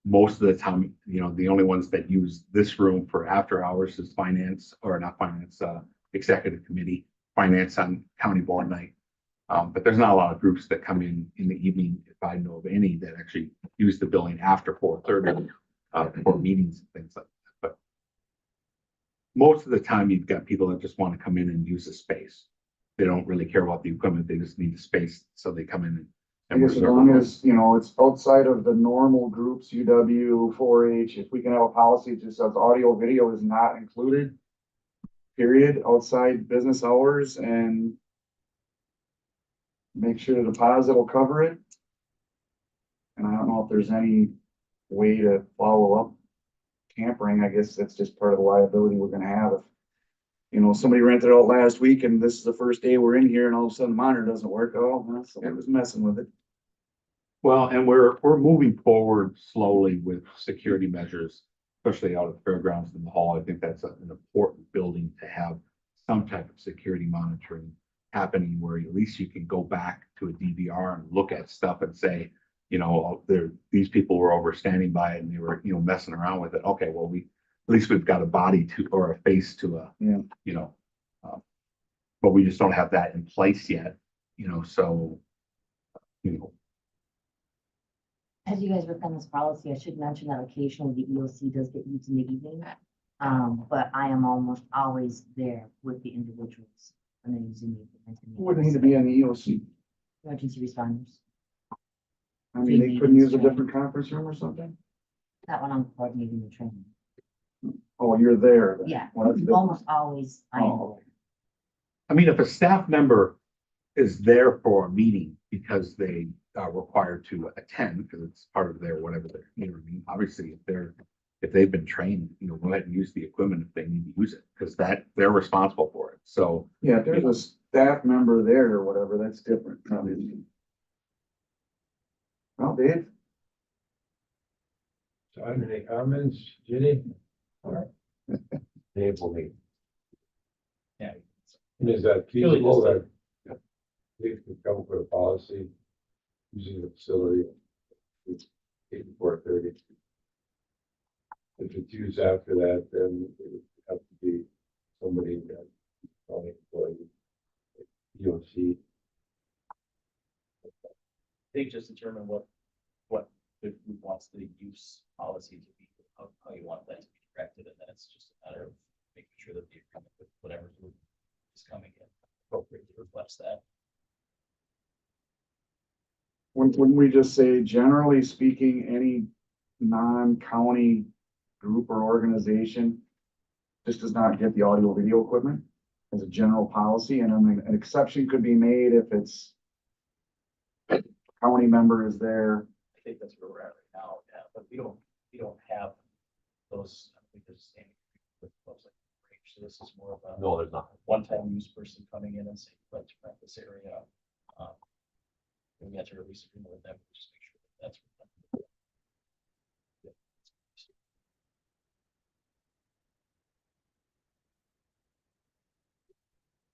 most of the time, the only ones that use this room for after hours is executive committee, finance on county board night. But there's not a lot of groups that come in the evening, if I know of any, that actually use the building after 4:30 for meetings and things like that. But most of the time, you've got people that just want to come in and use the space. They don't really care about the equipment. They just need the space, so they come in I guess as long as, it's outside of the normal groups, UW, 4-H, if we can have a policy that just says audio, video is not included, period, outside business hours, and make sure the deposit will cover it. And I don't know if there's any way to follow up tampering. I guess that's just part of the liability we're gonna have. If, somebody rented out last week and this is the first day we're in here and all of a sudden the monitor doesn't work, somebody was messing with it. Well, and we're moving forward slowly with security measures, especially out at the fairgrounds in the hall. I think that's an important building to have some type of security monitoring happening where at least you can go back to a DVR and look at stuff and say, these people were over standing by it and they were, messing around with it. Okay, well, at least we've got a body to, or a face to but we just don't have that in place yet, so, As you guys work on this policy, I should mention that occasionally the EOC does get used in the evening. But I am almost always there with the individuals when they're using the equipment. Who would need to be on the EOC? Emergency responders. I mean, they couldn't use a different conference room or something? That one I'm coordinating the training. Oh, you're there. then. Yeah, Well, that's different. almost always I am. Oh, I mean, if a staff member is there for a meeting because they are required to attend, because it's part of their whatever they're, what I mean? Obviously, if they've been trained, go ahead and use the equipment if they need to use it, because they're responsible for it. So, yeah, if there's a staff member there or whatever, that's different, obviously. Well, Dave? John, any comments, Ginny? Dave will meet. Yeah. And is that Really feasible just that we could come up with a policy using the facility? It's 8 to 4:30. If it's used after that, then it would have to be somebody that only employee, EOC. I think just determine what the group wants the use policy to be, how you want that to be directed, and then it's just a matter of making sure that the agreement with whatever group is coming in appropriately reflects that. Wouldn't we just say, generally speaking, any non-county group or organization just does not get the audio video equipment as a general policy, and then an exception could be made if it's county member is there. I think that's where we're at right now, yeah, but we don't have those, I think there's the same with folks like Rage, so this is more of a No, there's not. one-time use person coming in and saying, let's rent this area. And we have to release agreement with them, just make sure that that's.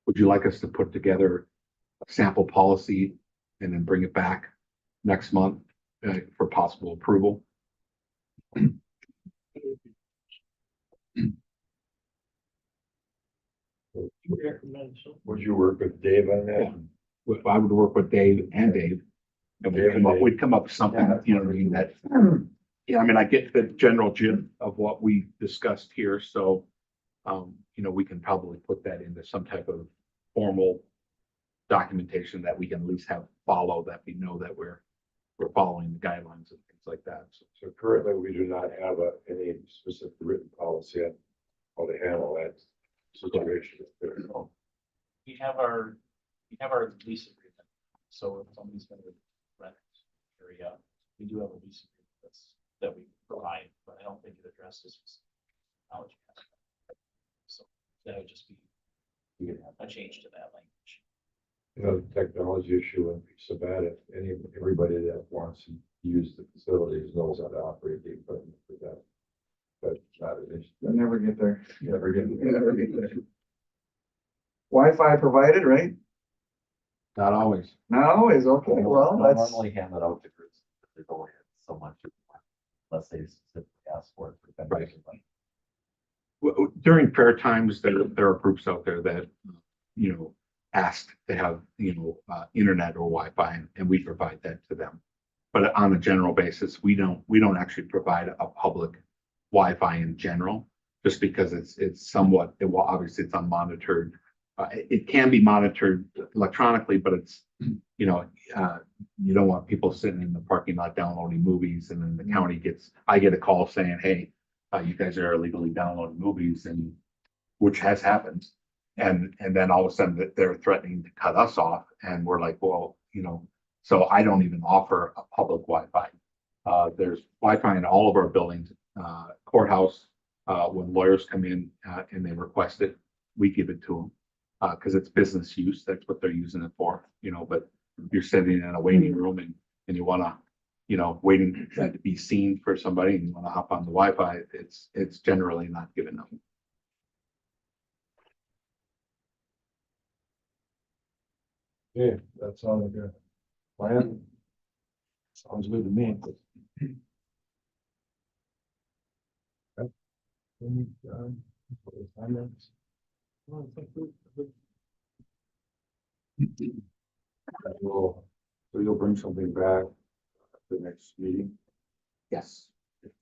would you like us to put together a sample policy and then bring it back next month for possible approval? Would you work with Dave on that? I would work with Dave. And we'd come up with something, you know, what I mean, that, yeah, I mean, I get the general gist of what we discussed here, so, you know, we can probably put that into some type of formal documentation that we can at least have follow, that we know that we're following the guidelines and things like that. So currently, we do not have any specific written policy on how to handle that situation. We have our lease agreement, so if somebody's gonna rent area, we do have a lease agreement that we provide, but I don't think it addresses technology aspect. So that would just be a change to that language. You know, the technology issue wouldn't be so bad if everybody that wants to use the facilities knows how to operate the equipment for that. But not an issue. You'll never get there. Never get. Never get there. Wi-Fi provided, right? Not always. Not always, okay, well, They'll that's, normally hand that out to groups, but they go ahead so much, unless they specifically ask for it. Right. During fair times, there are groups out there that, you know, asked to have, you know, internet or Wi-Fi, and we provide that to them. But on a general basis, we don't actually provide a public Wi-Fi in general, just because it's somewhat, well, obviously it's unmonitored. It can be monitored electronically, but it's, you know, you don't want people sitting in the parking lot downloading movies, and then the county I get a call saying, hey, you guys are illegally downloading movies, and which has happened. And then all of a sudden that they're threatening to cut us off, and we're like, well, you know, so I don't even offer a public Wi-Fi. There's Wi-Fi in all of our buildings, courthouse, when lawyers come in and they request it, we give it to them. Because it's business use, that's what they're using it for, you know, but you're sitting in a waiting room and you wanna, you know, waiting to be seen for somebody, and you wanna hop on the Wi-Fi, it's generally not given them. Yeah, that sounds like a plan. Sounds good to me. Okay. Any, comments? So you'll bring something back at the next meeting? Yes.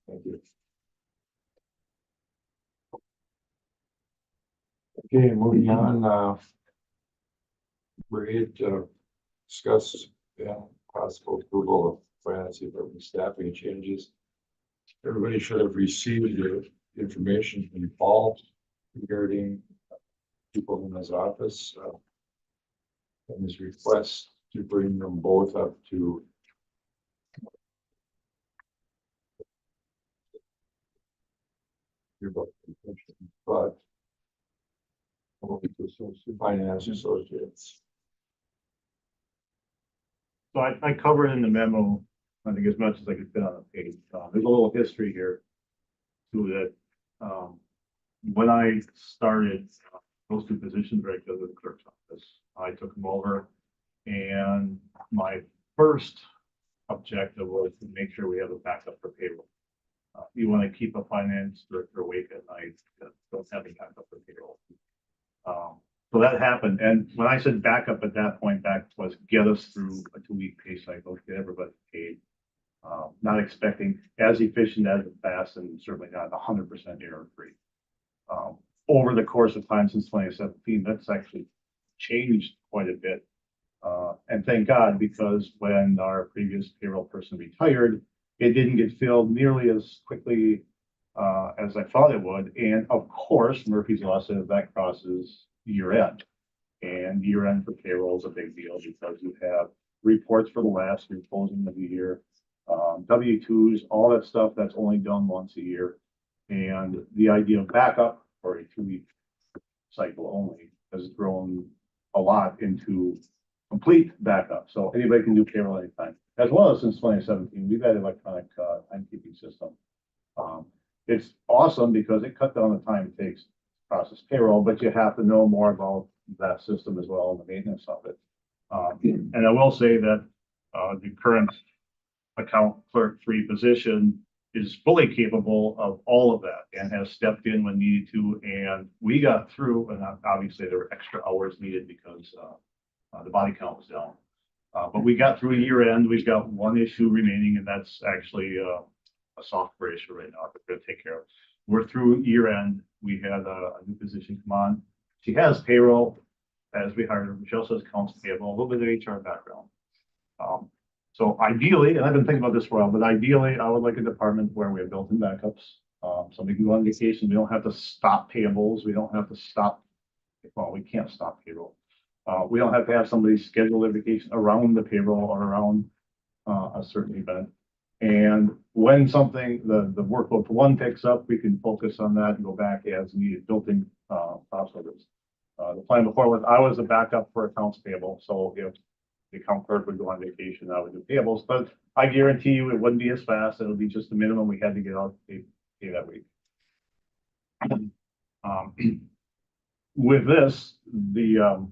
Thank you. Okay, moving on, we're here to discuss, possible approval of finance department staffing changes. Everybody should have received the information from Paul regarding people in his office, and his request to bring them both up to your book, but finance associates. So I covered in the memo, I think as much as I could fit on a page. There's a little history here to that. When I started those two positions right to the clerk's office, I took them over, and my first objective was to make sure we have a backup for payroll. You want to keep a finance director awake at night, don't have a backup for payroll. So that happened, and when I said backup at that point, back was get us through a 2-week pay cycle, get everybody paid. Not expecting as efficient as fast, and certainly not 100% error free. Over the course of time since 2017, that's actually changed quite a bit. And thank God, because when our previous payroll person retired, it didn't get filled nearly as quickly as I thought it would. And of course, Murphy's Law says that crosses year end. And year end for payroll is a big deal, because you have reports for the last closing of the year, W-2s, all that stuff that's only done once a year. And the idea of backup for a 2-week cycle only has grown a lot into complete backup. So anybody can do payroll anytime. As well as since 2017, we've had electronic timekeeping system. It's awesome because it cut down the time it takes to process payroll, but you have to know more about that system as well and the maintenance of it. And I will say that the current account clerk 3 position is fully capable of all of that and has stepped in when needed to. And we got through, and obviously there were extra hours needed because the body count was down. But we got through year end. We've got one issue remaining, and that's actually a software issue right now that we're gonna take care of. We're through year end. We had a new position come on. She has payroll as we hired her. She also has accounts payable, a little bit of HR background. So ideally, and I've been thinking about this for a while, but ideally, I would like a department where we have built-in backups. Somebody can go on vacation. We don't have to stop payables. We don't have to stop, well, we can't stop payroll. We don't have to have somebody schedule their vacation around the payroll or around a certain event. And when something, the workload for one picks up, we can focus on that and go back as needed, built-in processes. The plan before was I was a backup for accounts payable. So if the account clerk would go on vacation, I would do payables, but I guarantee you it wouldn't be as fast. It would be just the minimum we had to get out to pay that week. With this, the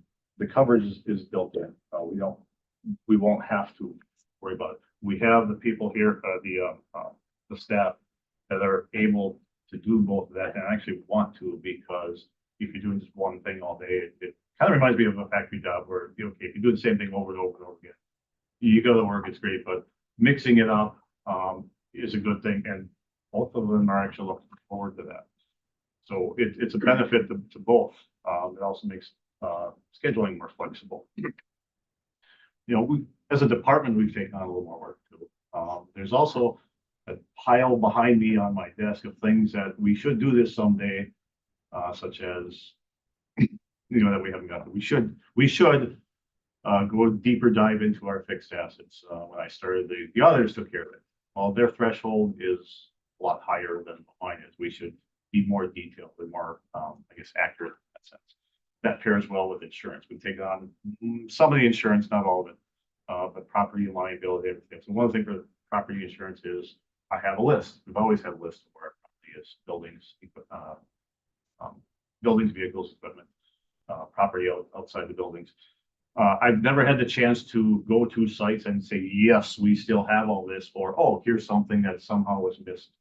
coverage is built in. We won't have to worry about it. We have the people here, the staff that are able to do both of that and actually want to, because if you're doing just one thing all day, it kind of reminds me of a factory job where, okay, if you do the same thing over and over and over again, you go to work, it's great, but mixing it up is a good thing. And both of them are actually looking forward to that. So it's a benefit to both. It also makes scheduling more flexible. As a department, we've taken on a little more work too. There's also a pile behind me on my desk of things that we should do this someday, such as, that we haven't got. We should go deeper dive into our fixed assets. When I started, the others took care of it. Well, their threshold is a lot higher than mine is. We should be more detailed and more, accurate in that sense. That pairs well with insurance. We've taken on some of the insurance, not all of it, but property and liability, everything. So one thing for property insurance is I have a list. We've always had a list of where property is, buildings, vehicles, equipment, property outside the buildings. I've never had the chance to go to sites and say, yes, we still have all this, or, oh, here's something that somehow was missed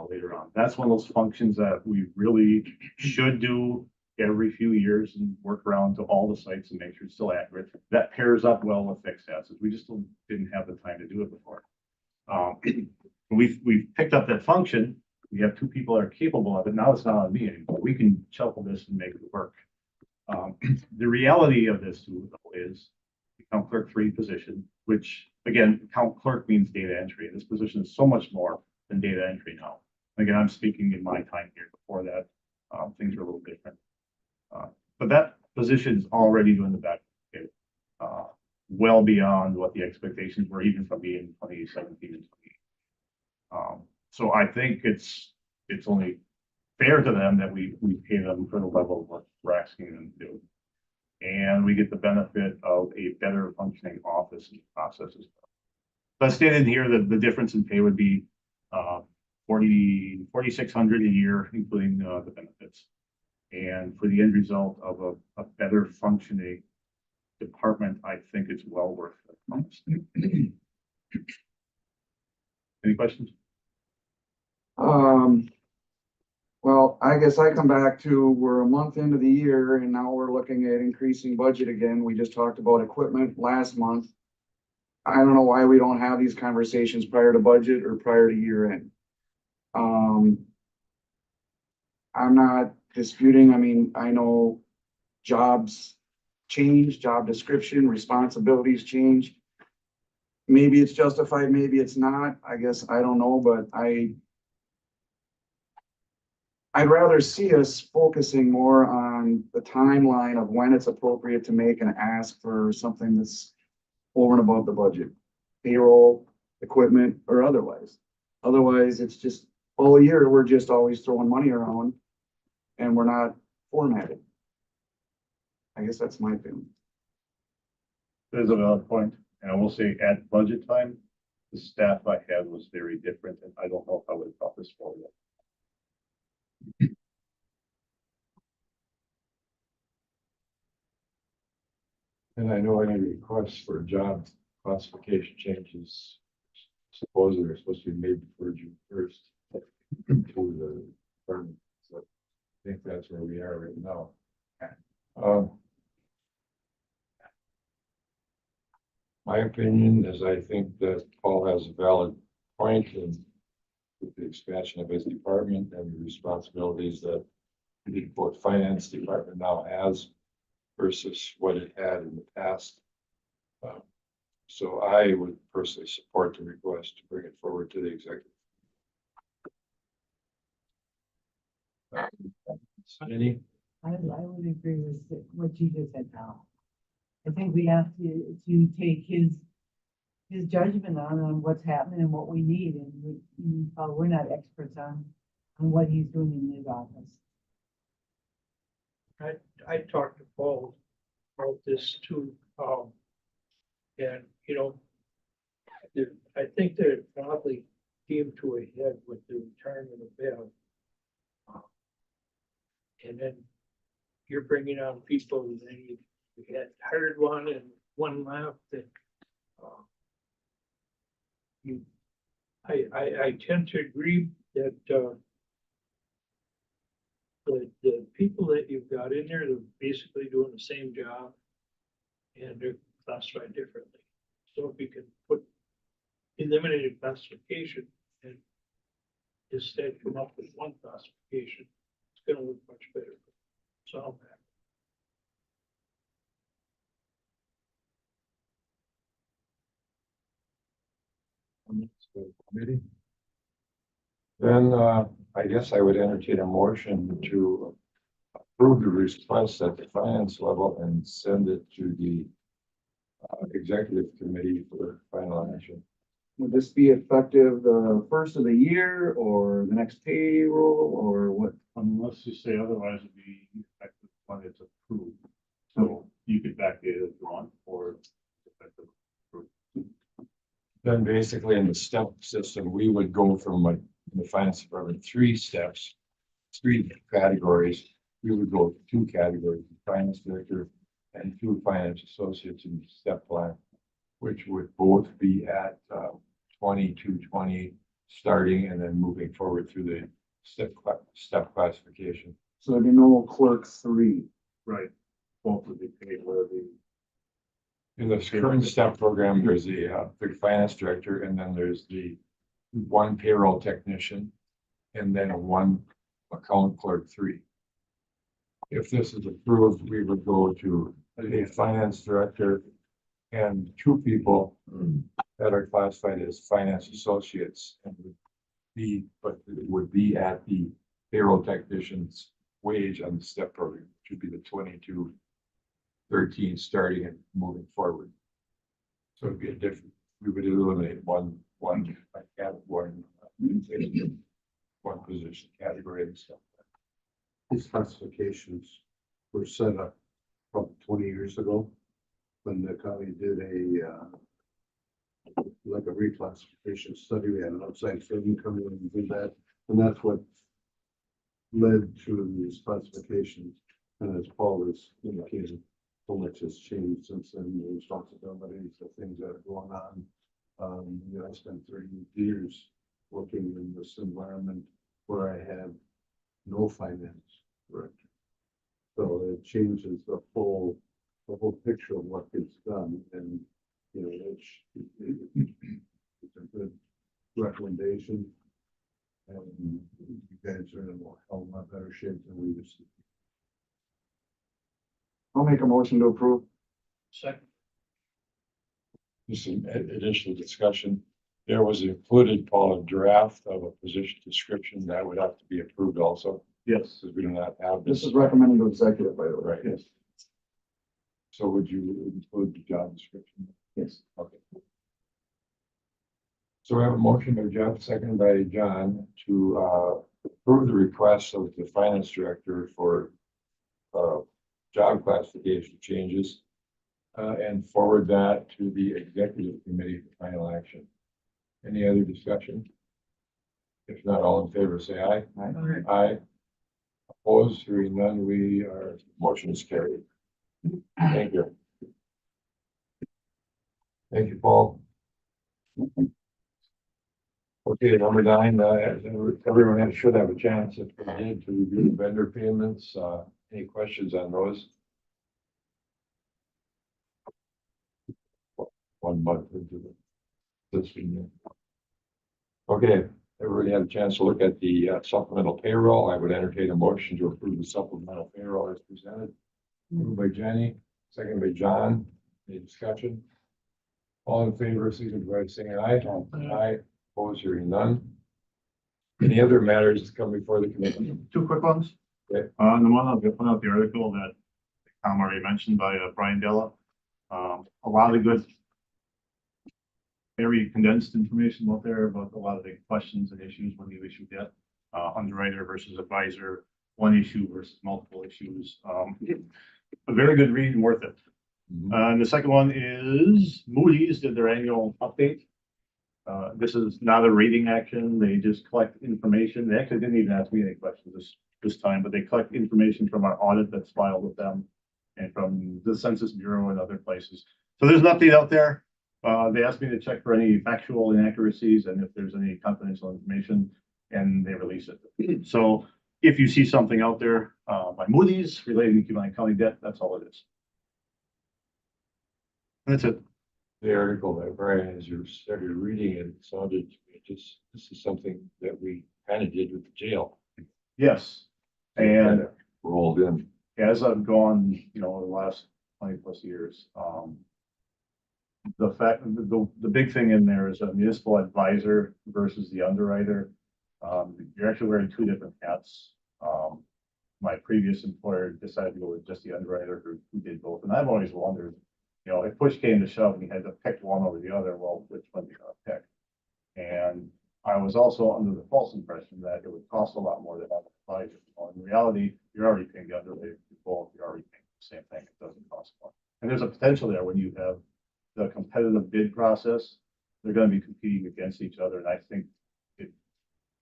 later on. That's one of those functions that we really should do every few years and work around to all the sites and make sure it's still accurate. That pairs up well with fixed assets. We just didn't have the time to do it before. We've picked up that function. We have two people that are capable of it. Now it's not on me anymore. We can shuffle this and make it work. The reality of this too, though, is the account clerk 3 position, which again, account clerk means data entry. This position is so much more than data entry now. Again, I'm speaking in my time here. Before that, things were a little different. But that position is already doing the back, well beyond what the expectations were, even from me in 2017 and 20. So I think it's only fair to them that we pay them for the level of what we're asking them to do. And we get the benefit of a better functioning office and process as well. So I stated here that the difference in pay would be $4,600 a year, including the benefits. And for the end result of a better functioning department, I think it's well worth it. Any questions? Well, I guess I come back to, we're a month into the year and now we're looking at increasing budget again. We just talked about equipment last month. I don't know why we don't have these conversations prior to budget or prior to year end. I'm not disputing. I mean, I know jobs change, job description, responsibilities change. Maybe it's justified, maybe it's not. I guess I don't know, but I'd rather see us focusing more on the timeline of when it's appropriate to make an ask for something that's over and above the budget, payroll, equipment, or otherwise. Otherwise, it's just all year, we're just always throwing money around and we're not formatted. I guess that's my feeling. That is a valid point. And I will say at budget time, the staff I had was very different, and I don't know if I would have thought this forward. And I know any requests for job classification changes suppose they're supposed to be made before June first to the department. So I think that's where we are right now. Um, My opinion is I think that Paul has a valid point in with the expansion of his department and the responsibilities that the both finance department now has versus what it had in the past. So I would personally support the request to bring it forward to the executive. Any? I would agree with what you just said now. I think we have to take his judgment on what's happening and what we need, and we're not experts on what he's doing in his office. I talked to Paul about this too, and, you know, I think that it probably came to a head with the retirement of Bev. And then you're bringing on people, and then you had hired one and one left, and I tend to agree that the people that you've got in there, they're basically doing the same job, and they're classified differently. So if you can put eliminated classification and instead come up with one classification, it's gonna look much better. So I'm happy. Committee. Then, I guess I would entertain a motion to approve the request at the finance level and send it to the executive committee for final action. Would this be effective the first of the year or the next payroll or what? Unless you say otherwise, it'd be effective when it's approved. So you could backdate it if you want, or effective. Then basically in the step system, we would go from like in the finance department, 3 steps, 3 categories. We would go 2 categories, finance director and 2 finance associates in the step plan, which would both be at 2220 starting and then moving forward through the step classification. So there'd be no clerk 3. Right. Both would be paid where the. In the current step program, there's the finance director, and then there's the 1 payroll technician, and then 1 account clerk 3. If this is approved, we would go to a finance director and 2 people that are classified as finance associates and would be at the payroll technician's wage on the step program, which would be the 2213 starting and moving forward. So it'd be a different, we would eliminate one position category and stuff. These classifications were set up probably 20 years ago when the county did like a reclassification study. We had an outside firm come in and do that. And that's what led to these classifications. And as Paul has indicated, so much has changed since then, the responsibilities, the things that are going on. I spent 30 years working in this environment where I had no finance director. So it changes the whole picture of what gets done, and it's a good recommendation. And you guys are in a hell of a better shape than we used to. I'll make a motion to approve. Second. Just some additional discussion. There was included, Paul, a draft of a position description that would have to be approved also, Yes. because we do not have This is recommended to executive, by the way. Right, yes. So would you include the job description? Yes. Okay. So we have a motion by Jeff, seconded by John, to approve the request of the finance director for job classification changes and forward that to the executive committee for final action. Any other discussion? If not, all in favor, say aye. Aye. Aye. Opposed, hearing none, motion is carried. Thank you. Thank you, Paul. Okay, number nine, everyone should have a chance if they did to review the vendor payments. Any questions on those? 1 month into this year. Okay, everybody had a chance to look at the supplemental payroll. I would entertain a motion to approve the supplemental payroll as presented. Moved by Jenny, second by John. Any discussion? All in favor, signify by saying aye. Aye. Opposed, hearing none. Any other matters to come before the committee? Two quick ones. Okay. The one I'll put out the article that Tom already mentioned by Brian Della. A lot of good, very condensed information out there about a lot of the questions and issues when you issue debt. Underwriter versus advisor, one issue versus multiple issues. A very good read and worth it. And the second one is Moody's did their annual update. This is not a rating action. They just collect information. They actually didn't even ask me any questions this time, but they collect information from our audit that's filed with them and from the Census Bureau and other places. So there's an update out there. They asked me to check for any factual inaccuracies and if there's any confidential information, and they release it. So if you see something out there by Moody's relating to Kewaunee County debt, that's all it is. That's it. The article that Brian, as you started reading it, sounded to me just, this is something that we kind of did with the jail. Yes. And Rolled in. as I've gone, over the last 20+ years, the big thing in there is a municipal advisor versus the underwriter. You're actually wearing two different hats. My previous employer decided to go with just the underwriter who did both. And I've always wondered, if push came to shove and you had to pick one over the other, well, which one do you gonna pick? And I was also under the false impression that it would cost a lot more to have an advisor. Well, in reality, you're already paying the underwriter both. You're already paying the same thing. It doesn't cost more. And there's a potential there when you have the competitive bid process. They're going to be competing against each other. And I think it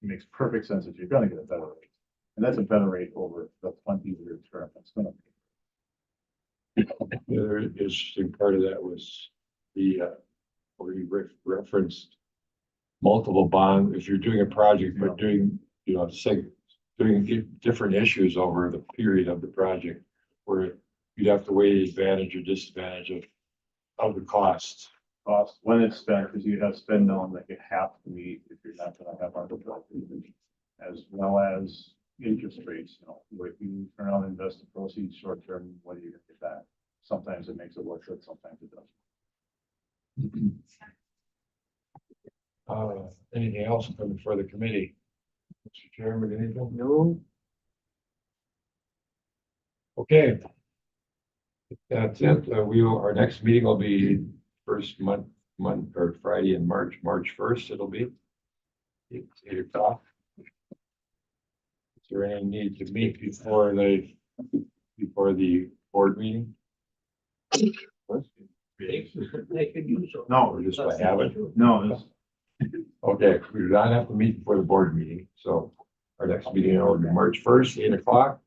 makes perfect sense that you're going to get a better rate. And that's a better rate over the 20-year term. That's going to be. The other interesting part of that was the, where you referenced multiple bond, if you're doing a project, but doing, say, doing different issues over the period of the project, where you'd have to weigh advantage or disadvantage of the cost. Cost when it's spent, because you have spend on that you have to meet if you're not going to have arbitrage, as well as interest rates. Where if you turn around and invest the proceeds short term, what are you going to get back? Sometimes it makes it worth it, sometimes it doesn't. Anything else coming before the committee? Mr. Chairman, anything? No. Okay. That's it. Our next meeting will be first month or Friday in March 1st. It'll be 8 o'clock. Is there any need to meet before the board meeting? They could use them. No, Or just by habit? no, Okay, we do not have to meet before the board meeting, so our next meeting will be March 1st, 8 o'clock.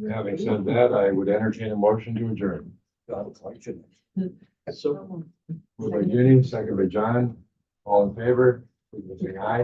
Having said that, I would entertain a motion to adjourn. So. Moved by Ginny, second by John, all in favor, please say aye.